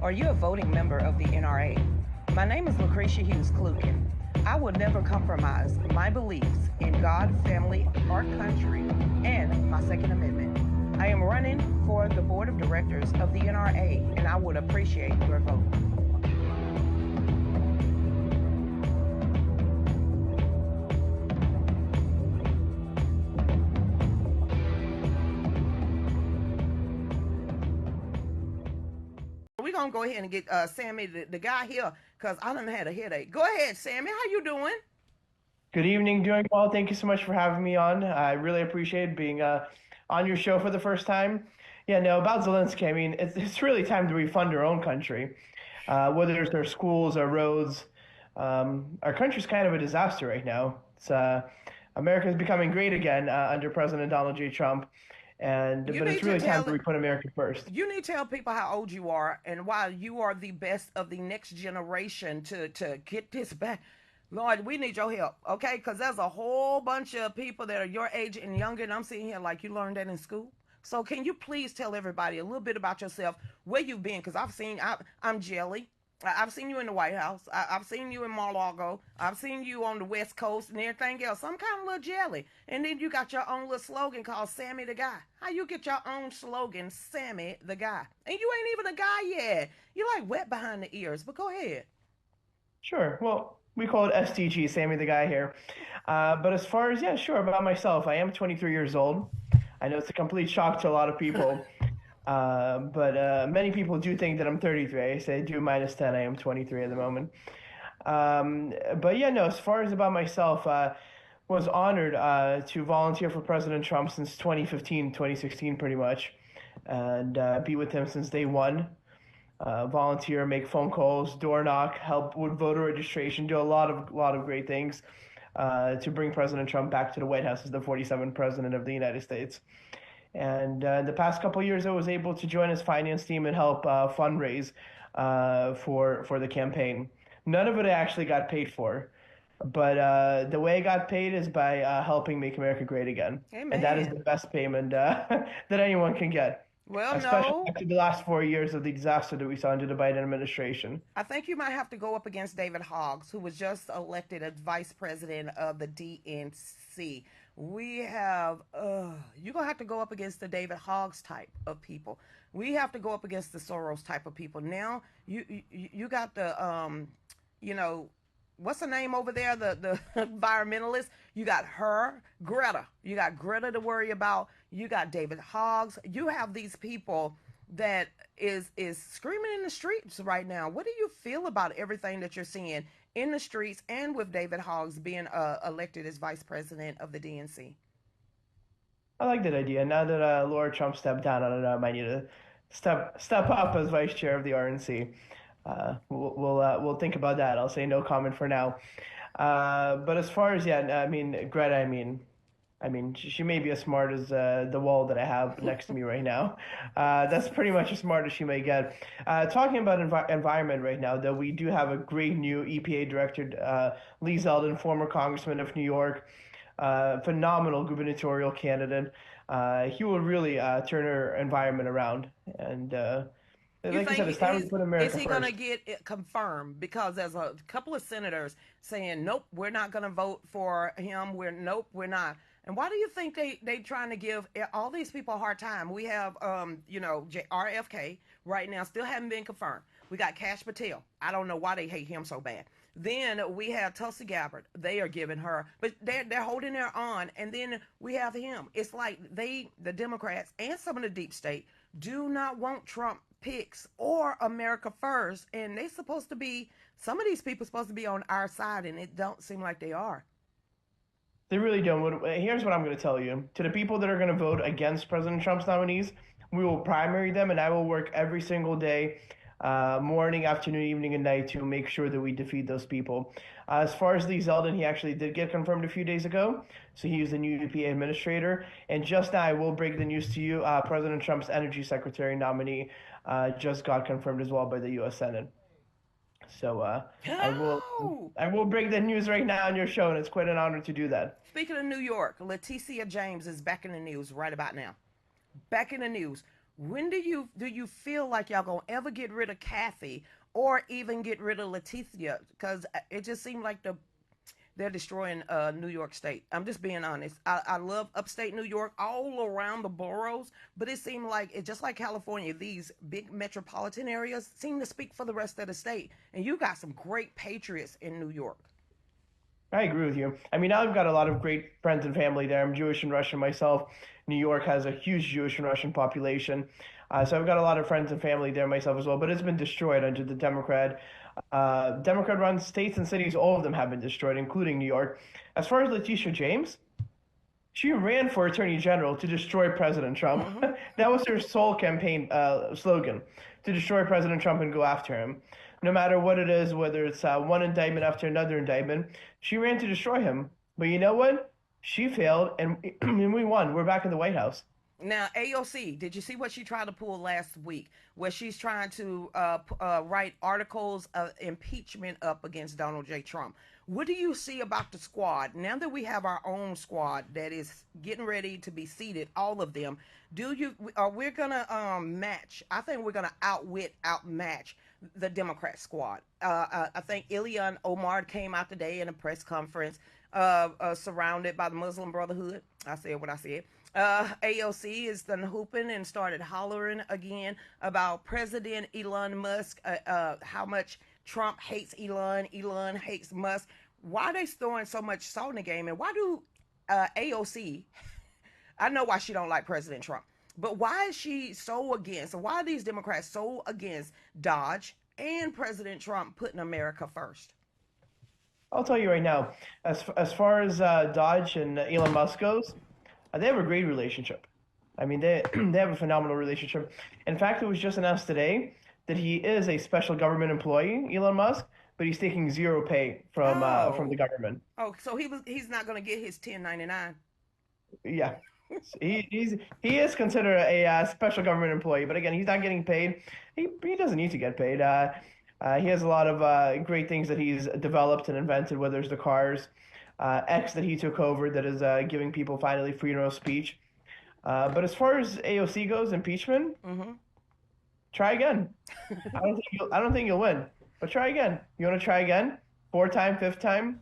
Are you a voting member of the NRA? My name is Lucretia Hughes VFAF. I will never compromise my beliefs in God, family, our country, and my Second Amendment. I am running for the board of directors of the NRA, and I would appreciate your vote. We're gonna go ahead and get Sammy, the guy here, because I done had a headache. Go ahead, Sammy. How you doing? Good evening, doing well. Thank you so much for having me on. I really appreciate being on your show for the first time. Yeah, no, about Zelensky, I mean, it's really time to refund our own country. Whether it's our schools, our roads, our country's kind of a disaster right now. America's becoming great again under President Donald J. Trump, You but it's need to really time tell to put America first. you need to tell people how old you are and why you are the best of the next generation to get this back. Lord, we need your help, okay? Because there's a whole bunch of people that are your age and younger, and I'm sitting here like you learned that in school. So can you please tell everybody a little bit about yourself, where you've been? Because I'm Jelly. Have seen you in the White House. I've seen you in Mar-a-Lago. I've seen you on the West Coast and everything else. I'm kind of a little jelly. And then you got your own little slogan called Sammy the Guy. How you get your own slogan, Sammy the Guy? And you ain't even a guy yet. You're like wet behind the ears, but go ahead. Sure. Well, we call it STG, Sammy the Guy here. But as far as, yeah, sure, about myself, I am 23 years old. I know it's a complete shock to a lot of people, but many people do think that I'm 33. I say do minus 10, I am 23 at the moment. But yeah, no, as far as about myself, was honored to volunteer for President Trump since 2015, 2016, pretty much, and be with him since day one. Volunteer, make phone calls, door knock, help with voter registration, do a lot of great things to bring President Trump back to the White House as the 47th president of the United States. And the past couple of years, I was able to join his finance team and help fundraise for the campaign. None of it I actually got paid for, but the way I got paid is by helping make America great again, and that is the Amen. best payment that anyone can get, Well, especially no. after the last 4 years of the disaster that we saw under the Biden administration. I think you might have to go up against David Hoggs, who was just elected as vice president of the DNC. We have, you're going to have to go up against the David Hoggs type of people. We have to go up against the Soros type of people. Now, you got the, you know, what's the name over there? The environmentalist. You got her, Greta. You got Greta to worry about. You got David Hoggs. You have these people that is screaming in the streets right now. What do you feel about everything that you're seeing in the streets and with David Hoggs being elected as vice president of the DNC? I like that idea. Now that Laura Trump stepped down, I don't know, I might need to step up as vice chair of the RNC. We'll think about that. I'll say no comment for now. But as far as, yeah, I mean, Greta, I mean, she may be as smart as the wall that I have next to me right now. That's pretty much as smart as she may get. Talking about environment right now, though, we do have a great new EPA director, Lee Zeldin, former congressman of New York, phenomenal gubernatorial candidate. He will really turn our environment around. And You like I said, think it's time to put is America he going to first. get it confirmed? Because there's a couple of senators saying, "Nope, we're not going to vote for him. We're not." And why do you think they trying to give all these people a hard time? We have RFK right now still haven't been confirmed. We got Cash Patel. I don't know why they hate him so bad. Then we have Tulsi Gabbard. They are giving her, but they're holding her on. And then we have him. It's like the Democrats and some of the deep state, do not want Trump picks or America first. And they supposed to be, some of these people supposed to be on our side, and it don't seem like they are. They really don't. Here's what I'm going to tell you. To the people that are going to vote against President Trump's nominees, we will primary them, and I will work every single day, morning, afternoon, evening, and night to make sure that we defeat those people. As far as Lee Zeldin, he actually did get confirmed a few days ago. So he was the new EPA administrator. And just now, I will break the news to you. President Trump's energy secretary nominee just got confirmed as well by the U.S. Senate. So I will Oh, I will break the news right now on your show, and it's quite an honor to do that. speaking of New York, Leticia James is back in the news right about now. Back in the news. When do you feel like y'all gonna ever get rid of Kathy or even get rid of Leticia? Because it just seemed like they're destroying New York State. I'm just being honest. I love upstate New York, all around the boroughs, but it seemed like it just like California. These big metropolitan areas seem to speak for the rest of the state, and you got some great patriots in New York. I agree with you. I mean, I've got a lot of great friends and family there. I'm Jewish and Russian myself. New York has a huge Jewish and Russian population. So I've got a lot of friends and family there myself as well, but it's been destroyed under the Democrat-run states and cities. All of them have been destroyed, including New York. As far as Letitia James, she ran for attorney general to destroy President Trump. Mm-hmm. That was her sole campaign slogan, to destroy President Trump and go after him. No matter what it is, whether it's one indictment after another indictment, she ran to destroy him. But you know what? She failed, and we won. We're back in the White House. Now, AOC, did you see what she tried to pull last week? Where she's trying to write articles of impeachment up against Donald J. Trump. What do you see about the squad? Now that we have our own squad that is getting ready to be seated, all of them, do you are we're gonna match? I think we're gonna outmatch the Democrat squad. I think Ilhan Omar came out today in a press conference, surrounded by the Muslim Brotherhood. I said what I said. AOC is done hooping and started hollering again about President Elon Musk, how much Trump hates Elon, Elon hates Musk. Why are they throwing so much salt in the game? And why do AOC, I know why she don't like President Trump, but why is she so against, why are these Democrats so against Dodge and President Trump putting America first? I'll tell you right now, as far as Dodge and Elon Musk goes, they have a great relationship. I mean, they they have a phenomenal relationship. In fact, it was just announced today that he is a special government employee, Elon Musk, but he's taking zero pay from the Oh, government. oh, so he's not going to get his 1099. Yeah, he is considered a special government employee, but again, he's not getting paid. He doesn't need to get paid. He has a lot of great things that he's developed and invented, whether it's the cars, X that he took over, that is giving people finally freedom of speech. But as far as AOC goes, impeachment, Mm-hmm. try again. I don't think you'll win, but try again. You want to try again? Fourth time, fifth time?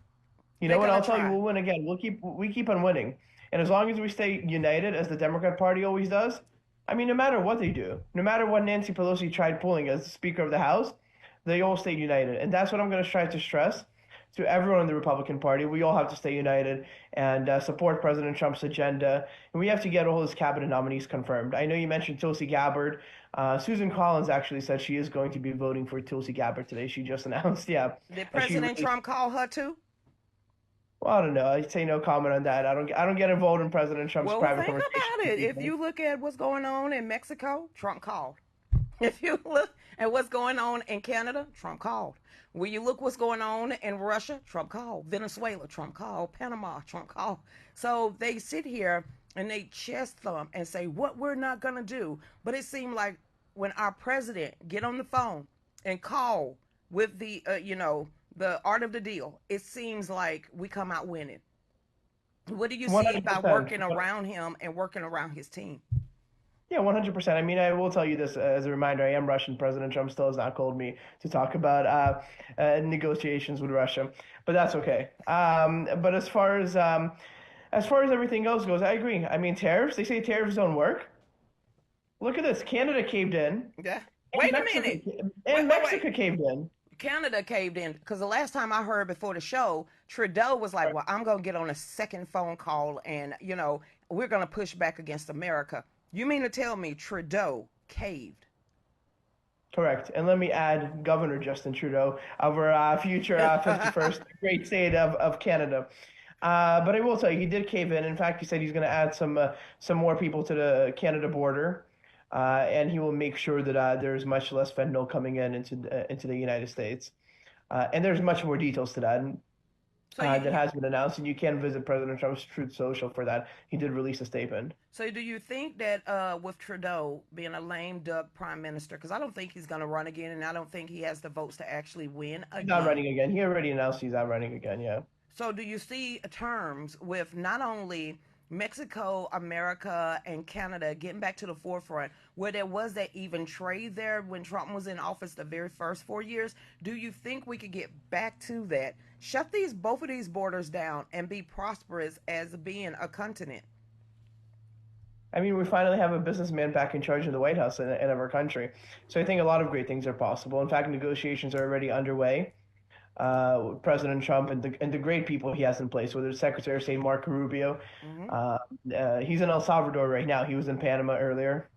You They're know what? gonna I'll tell you, try. we'll win again. We keep on winning, and as long as we stay united, as the Democrat Party always does. I mean, no matter what they do, no matter what Nancy Pelosi tried pulling as Speaker of the House, they all stayed united, and that's what I'm going to try to stress to everyone in the Republican Party. We all have to stay united and support President Trump's agenda, and we have to get all his cabinet nominees confirmed. I know you mentioned Tulsi Gabbard. Susan Collins actually said she is going to be voting for Tulsi Gabbard today. She just announced, yeah, Did she President released. Trump call her too? Well, I don't know. I'd say no comment on that. I don't get involved in President Trump's Well, private think conversations about with it. If people. you look at what's going on in Mexico, Trump called. If you look at what's going on in Canada, Trump called. When you look what's going on in Russia, Trump called. Venezuela, Trump called. Panama, Trump called. So they sit here and they chest thump and say what we're not gonna do. But it seemed like when our president get on the phone and call with the art of the deal, it seems like we come out winning. What do you see by 100%. working around him and working around his team? Yeah, 100%. I mean, I will tell you this as a reminder. I am Russian. President Trump still has not called me to talk about negotiations with Russia, but that's okay. But as far as everything else goes, I agree. I mean, tariffs. They say tariffs don't work. Look at this. Canada caved in, Yeah. and Wait a minute. Wait. Mexico caved in. Canada caved in because the last time I heard before the show, Trudeau was like, "Well, I'm gonna get on a second phone call, and we're gonna push back against America." You mean to tell me Trudeau caved? Correct. And let me add Governor Justin Trudeau, our future 51st great state of Canada. But I will tell you, he did cave in. In fact, he said he's going to add some more people to the Canada border, and he will make sure that there's much less fentanyl coming into the United States. And there's much more details to that so you, that you has been announced, and you can visit President Trump's Truth Social for that. He did release a statement. so do you think that with Trudeau being a lame duck prime minister, because I don't think he's gonna run again, and I don't think he has the votes to actually win He's not again. running again. He already announced he's not running again. Yeah. So do you see terms with not only Mexico, America, and Canada getting back to the forefront where there was that even trade there when Trump was in office the very first 4 years. Do you think we could get back to that? Shut these both of these borders down and be prosperous as being a continent. I mean, we finally have a businessman back in charge of the White House and of our country. So I think a lot of great things are possible. In fact, negotiations are already underway. With President Trump and the great people he has in place, whether it's Secretary of State Marco Rubio. Mm-hmm. Uh, he's in El Salvador right now. He was in Panama earlier.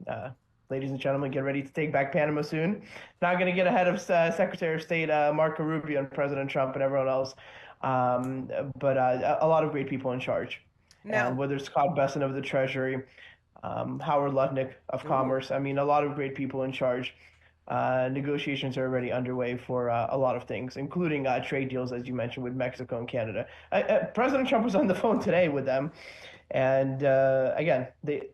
Ladies and gentlemen, get ready to take back Panama soon. Not going to get ahead of Secretary of State Marco Rubio and President Trump and everyone else. Um, but a lot of great people in charge. And Now, whether it's Scott Besson of the Treasury, Howard Lutnick of ooh, Commerce, I mean, a lot of great people in charge. Negotiations are already underway for a lot of things, including trade deals, as you mentioned, with Mexico and Canada. President Trump was on the phone today with them, and again, they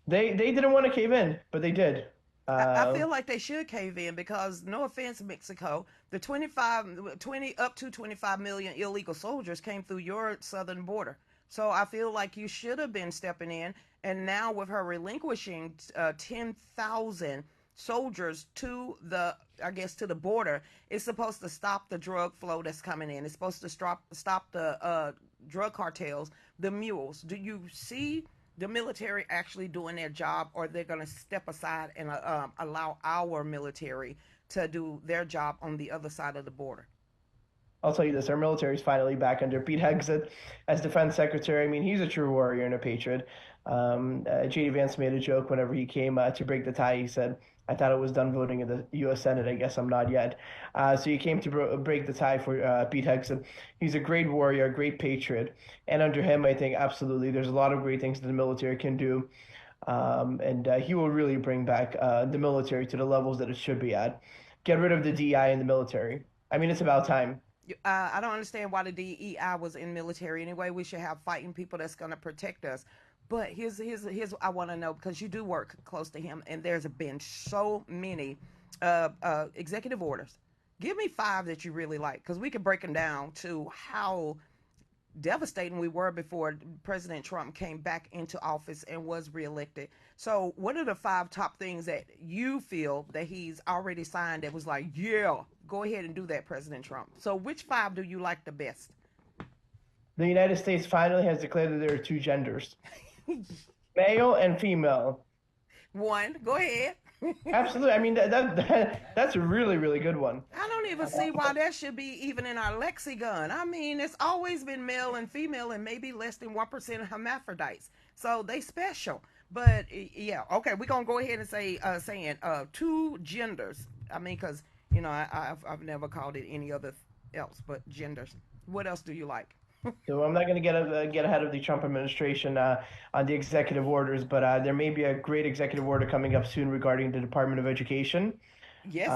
didn't want to cave in, but they did. I Uh, feel like they should cave in because, no offense, Mexico, the 25, 20 up to 25 million illegal soldiers came through your southern border. So I feel like you should have been stepping in. And now, with her relinquishing 10,000 soldiers to I guess, to the border, it's supposed to stop the drug flow that's coming in. It's supposed to stop the drug cartels, the mules. Do you see the military actually doing their job, or they're going to step aside and allow our military to do their job on the other side of the border? I'll tell you this: our military is finally back under Pete Hegseth as Defense Secretary. I mean, he's a true warrior and a patriot. J.D. Vance made a joke whenever he came to break the tie. He said, "I thought I was done voting in the U.S. Senate. I guess I'm not yet." So he came to break the tie for Pete Hegseth. He's a great warrior, a great patriot, and under him, I think absolutely there's a lot of great things that the military can do. And he will really bring back the military to the levels that it should be at. Get rid of the DI in the military. I mean, it's about time. I don't understand why the DEI was in military anyway. We should have fighting people that's going to protect us. But here's I want to know, because you do work close to him, and there's been so many executive orders. Give me five that you really like, because we could break them down to how devastating we were before President Trump came back into office and was reelected. So, what are the five top things that you feel that he's already signed that was like, yeah, go ahead and do that, President Trump? So, which five do you like the best? The United States finally has declared that there are two genders, male and female. One, go ahead. Absolutely. I mean, that's a really, really good one. I don't even see why that should be even in our lexicon. I mean, it's always been male and female, and maybe less than 1% hermaphrodites. So they special. But yeah, okay, we're gonna go ahead and say saying two genders. I mean, because I've never called it any other else but genders. What else do you like? So I'm not going to get ahead of the Trump administration on the executive orders, but there may be a great executive order coming up soon regarding the Department of Education. Yes.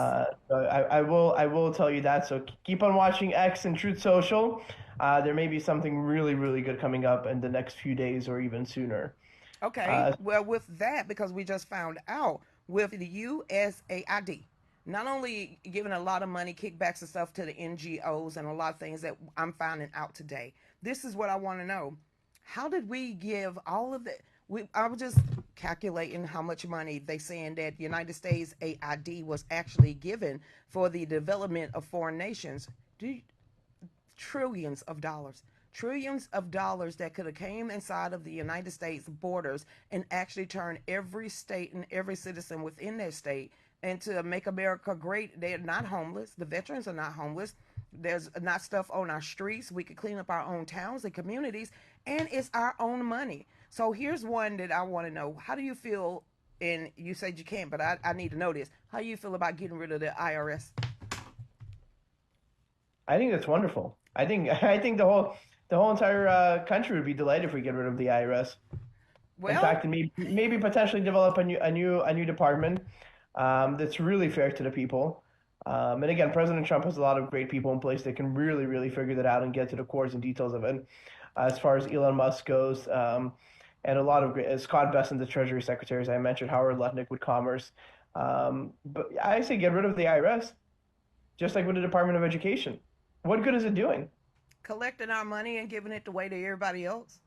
So I will tell you that. So keep on watching X and Truth Social. There may be something really, really good coming up in the next few days or even sooner. Okay, Uh, well, with that, because we just found out with the USAID, not only giving a lot of money, kickbacks and stuff to the NGOs and a lot of things that I'm finding out today. This is what I want to know. How did we give all of that? I was just calculating how much money they saying that the United States AID was actually given for the development of foreign nations. Do trillions of dollars that could have came inside of the United States borders and actually turned every state and every citizen within that state and to make America great. They're not homeless. The veterans are not homeless. There's not stuff on our streets. We could clean up our own towns and communities, and it's our own money. So here's one that I want to know. How do you feel? And you said you can't, but I need to know this. How do you feel about getting rid of the IRS? I think that's wonderful. I think the whole entire country would be delighted if we get rid of the IRS. In Well, fact, and maybe potentially develop a new department that's really fair to the people. And again, President Trump has a lot of great people in place that can really, really figure that out and get to the cores and details of it. As far as Elon Musk goes, and a lot of great, Scott Bessent, the Treasury Secretary, as I mentioned, Howard Lutnick with Commerce. But I say get rid of the IRS, just like with the Department of Education. What good is it doing? collecting our money and giving it away to everybody else.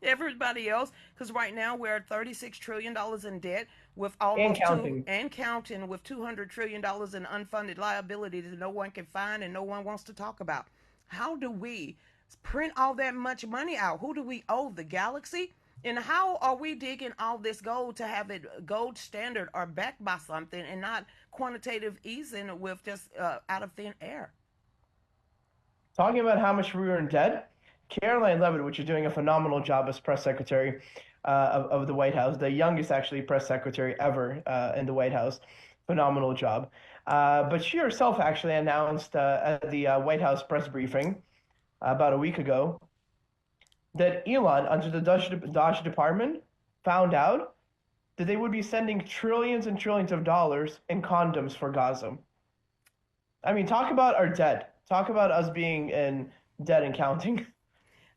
Everybody else, because right now we're at $36 trillion in debt with And almost two counting. and counting with $200 trillion in unfunded liability that no one can find and no one wants to talk about. How do we print all that much money out? Who do we owe? The galaxy? And how are we digging all this gold to have it gold standard or backed by something and not quantitative easing with just out of thin air? Talking about how much we were in debt, Caroline Levitt, which is doing a phenomenal job as press secretary of the White House, the youngest actually press secretary ever in the White House. Phenomenal job. But she herself actually announced at the White House press briefing about a week ago that Elon, under the Dodge Department, found out that they would be sending trillions and trillions of dollars in condoms for Gaza. I mean, talk about our debt. Talk about us being in debt and counting.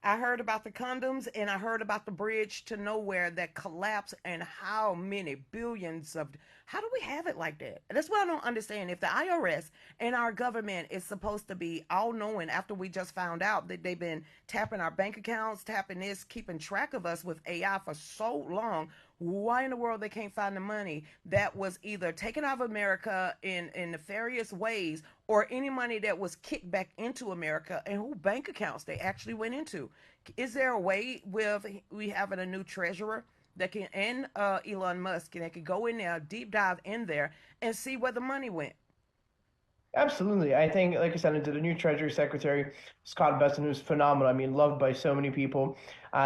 I heard about the condoms and I heard about the bridge to nowhere that collapsed and how many billions of. How do we have it like that? That's what I don't understand. If the IRS and our government is supposed to be all knowing after we just found out that they've been tapping our bank accounts, tapping this, keeping track of us with AI for so long, why in the world they can't find the money that was either taken out of America in nefarious ways or any money that was kicked back into America and who bank accounts they actually went into? Is there a way with we having a new treasurer that can and Elon Musk and that can go in there, deep dive in there and see where the money went? Absolutely. I think, like I said, into the new Treasury Secretary, Scott Besson, who's phenomenal. I mean, loved by so many people.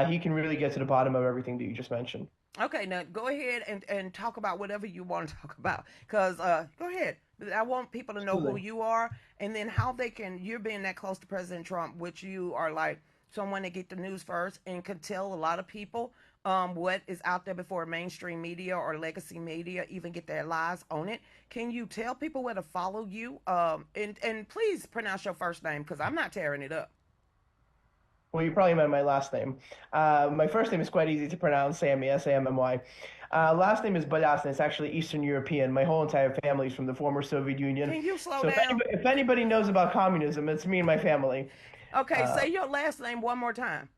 He can really get to the bottom of everything that you just mentioned. Okay, now go ahead and talk about whatever you want to talk about. Because go ahead. I want people to know who Absolutely. you are and then how they can, you're being that close to President Trump, which you are like someone that get the news first and can tell a lot of people what is out there before mainstream media or legacy media even get their lives on it. Can you tell people where to follow you? And please pronounce your first name because I'm not tearing it up. Well, you probably meant my last name. My first name is quite easy to pronounce, Sammy, Sammy. Last name is Balyasny. It's actually Eastern European. My whole entire family is from the former Soviet Union. Can you slow So down? if anybody knows about communism, it's me and my family. Okay, Uh, say your last name one more time.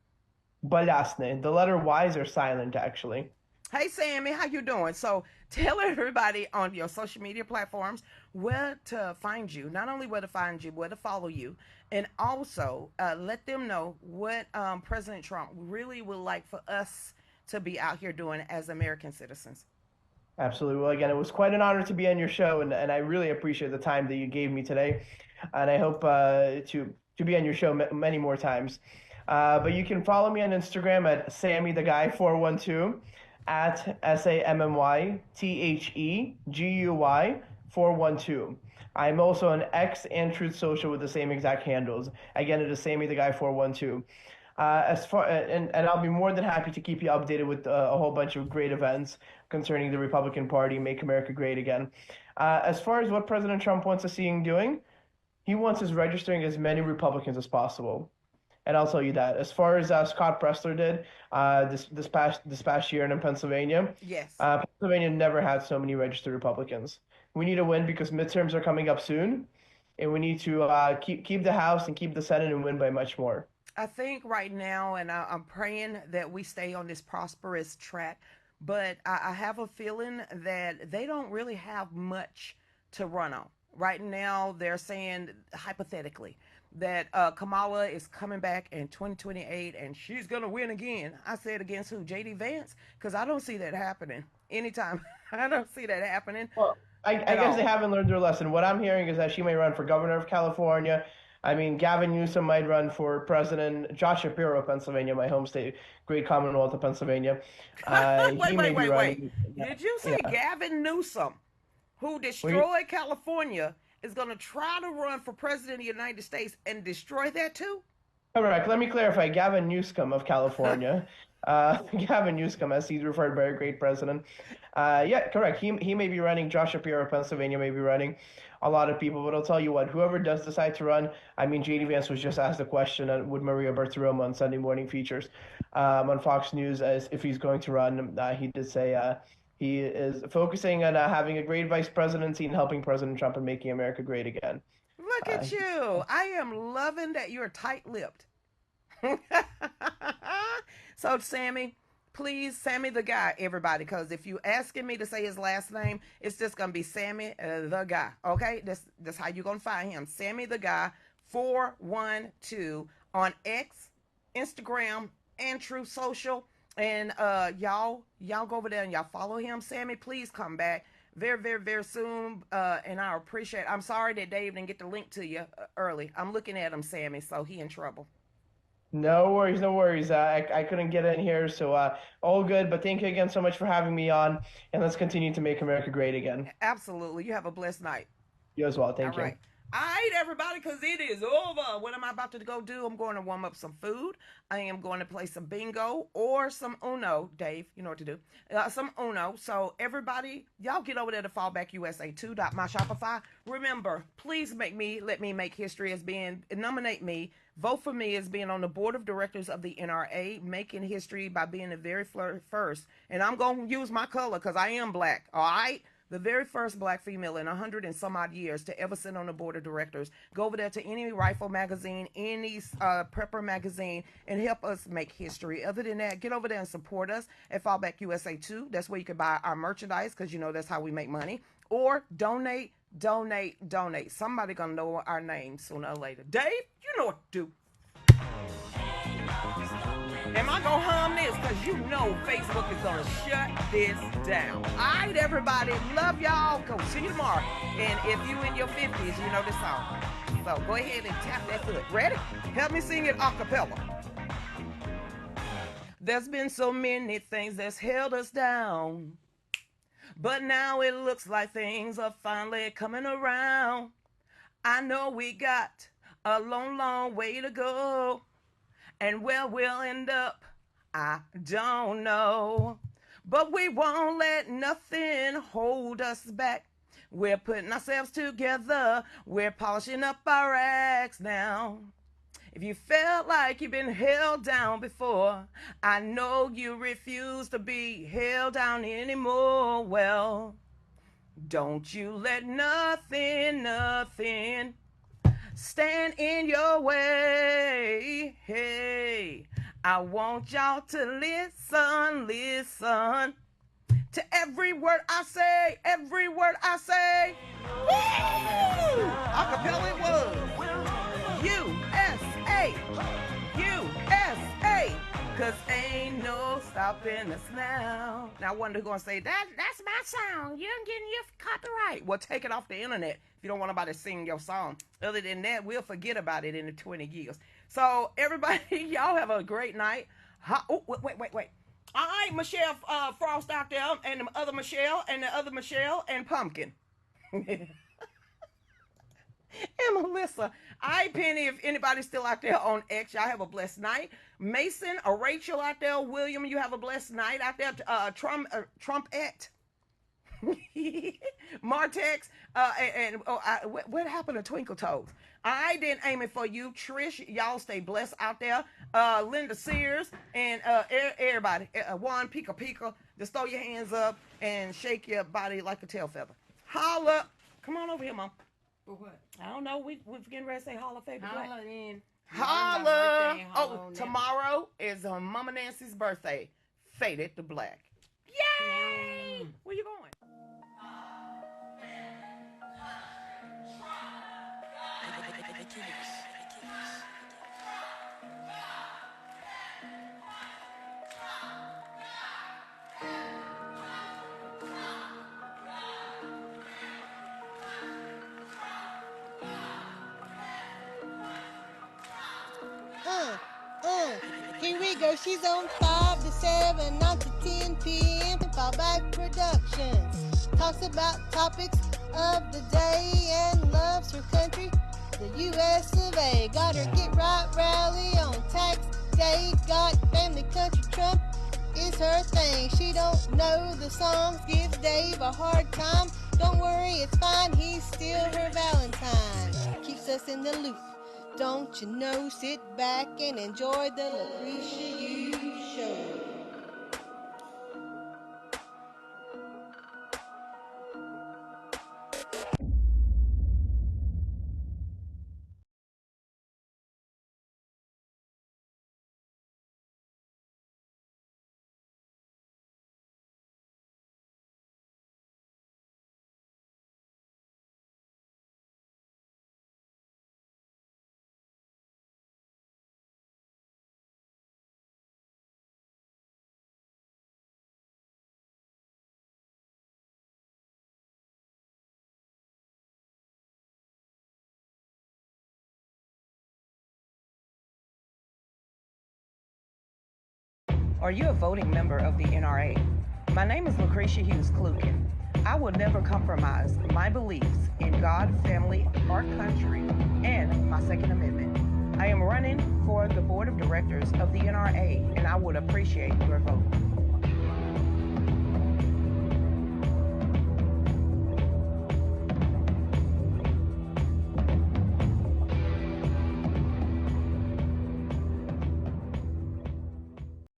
Balyasny. The letter Y's are silent, actually. Hey Sammy, how you doing? So tell everybody on your social media platforms where to find you. Not only where to find you, where to follow you, and also let them know what President Trump really would like for us to be out here doing as American citizens. Absolutely. Well, again, it was quite an honor to be on your show, and I really appreciate the time that you gave me today, and I hope to be on your show many more times. But you can follow me on Instagram at Sammy the Guy 412 at SammyTheGuy 412. I'm also on X and Truth Social with the same exact handles. Again, it is Sammy the Guy 412. As far and I'll be more than happy to keep you updated with a whole bunch of great events concerning the Republican Party, Make America Great Again. As far as what President Trump wants us seeing doing, he wants us registering as many Republicans as possible. And I'll tell you that. As far as Scott Pressler did this past year in Pennsylvania, Yes. Pennsylvania never had so many registered Republicans. We need to win because midterms are coming up soon, and we need to keep the House and keep the Senate and win by much more. I think right now, and I'm praying that we stay on this prosperous track, but I have a feeling that they don't really have much to run on. Right now, they're saying, hypothetically, that Kamala is coming back in 2028 and she's going to win again. I said against who? JD Vance? Because I don't see that happening anytime. I don't see that happening Well, I at guess they all. haven't learned their lesson. What I'm hearing is that she may run for governor of California. I mean, Gavin Newsom might run for president. Josh Shapiro of Pennsylvania, my home state, great Commonwealth of Pennsylvania. Wait, He may wait, be wait, wait. running. Yeah, Did you say yeah. Gavin Newsom, who We, destroyed California, is going to try to run for president of the United States and destroy that too? Correct. Let me clarify. Gavin Newsom of California. Gavin Newsom, as he's referred by a great president. Yeah, correct. He may be running. Josh Shapiro of Pennsylvania may be running. A lot of people, but I'll tell you what. Whoever does decide to run, I mean, JD Vance was just asked the question with Maria Bartiromo on Sunday Morning Features on Fox News as if he's going to run. He did say he is focusing on having a great vice presidency and helping President Trump and making America great again. Look Uh, at you. I am loving that you're tight lipped. So, Sammy, please, Sammy the guy, everybody, because if you asking me to say his last name, it's just gonna be Sammy the guy. Okay, that's how you gonna find him. Sammy the guy 412 on X, Instagram, and True Social. And y'all go over there and y'all follow him. Sammy, please come back very, very, very soon. And I appreciate. I'm sorry that Dave didn't get the link to you early. I'm looking at him, Sammy, so he in trouble. No worries, no worries. I couldn't get in here, so all good. But thank you again so much for having me on, and let's continue to make America great again. Absolutely. You have a blessed night. You as well. All Thank you. right. All right, everybody, because it is over. What am I about to go do? I'm going to warm up some food. I am going to play some bingo or some Uno. Dave, you know what to do. Some Uno. So, everybody, y'all get over there to fallbackusa2.myshopify. Remember, please let me make history as being, nominate me, vote for me as being on the board of directors of the NRA, making history by being the very first. And I'm going to use my color because I am black. All right? The very first black female in 100 and some odd years to ever sit on the board of directors. Go over there to any rifle magazine, any prepper magazine, and help us make history. Other than that, get over there and support us at Fallback USA 2. That's where you can buy our merchandise because you know that's how we make money. Or donate, donate, donate. Somebody gonna know our name sooner or later. Dave, you know what to do. Am I gonna hum this? Cause you know Facebook is gonna shut this down. Alright, everybody. Love y'all. Go see you tomorrow. And if you in your 50s, you know this song. So go ahead and tap that foot. Ready? Help me sing it a cappella. There's been so many things that's held us down. But now it looks like things are finally coming around. I know we got a long, long way to go. And where we'll end up, I don't know. But we won't let nothing hold us back. We're putting ourselves together. We're polishing up our acts now. If you felt like you've been held down before, I know you refuse to be held down anymore. Well, don't you let nothing stand in your way. Hey, I want y'all to listen to every word I say, every word I say. Woo! Acapella it was. USA, USA. Cause ain't no stopping us now. Now I wonder who's gonna say that's my song. You're getting your copyright. Well, take it off the internet if you don't want nobody to sing your song. Other than that, we'll forget about it in the 20 years. So everybody, y'all have a great night. Oh, wait. All right, Michelle Frost out there, and the other Michelle, and the other Michelle, and Pumpkin. And Melissa. I Penny, if anybody's still out there on X, y'all have a blessed night. Mason or Rachel out there, William, you have a blessed night out there. Trumpet. Martex, what happened to Twinkle Toes? I didn't aim it for you, Trish. Y'all stay blessed out there. Linda Sears and everybody. Juan Pika Pika. Just throw your hands up and shake your body like a tail feather. Holla! Come on over here, Mom. For what? I don't know. We're getting ready to say holla, baby. Holla then. Holla! Holla Oh, tomorrow is Mama Nancy's birthday. Faded to black. Yay! Where you going? Uh, Here we go. She's on 5 to 7, 9 to 10 p.m. Fallback Productions. Talks about topics of the day and loves her country, the U.S. of A. Got her Get Right rally on tax day. Got family country Trump is her thing. She don't know the songs, gives Dave a hard time. Don't worry, it's fine. He's still her Valentine. Keeps us in the loop. Don't you know, sit back and enjoy the Lucretia Hughes show. Are you a voting member of the NRA? My name is Lucretia Hughes VFAF. I will never compromise my beliefs in God, family, our country, and my Second Amendment. I am running for the board of directors of the NRA, and I would appreciate your vote.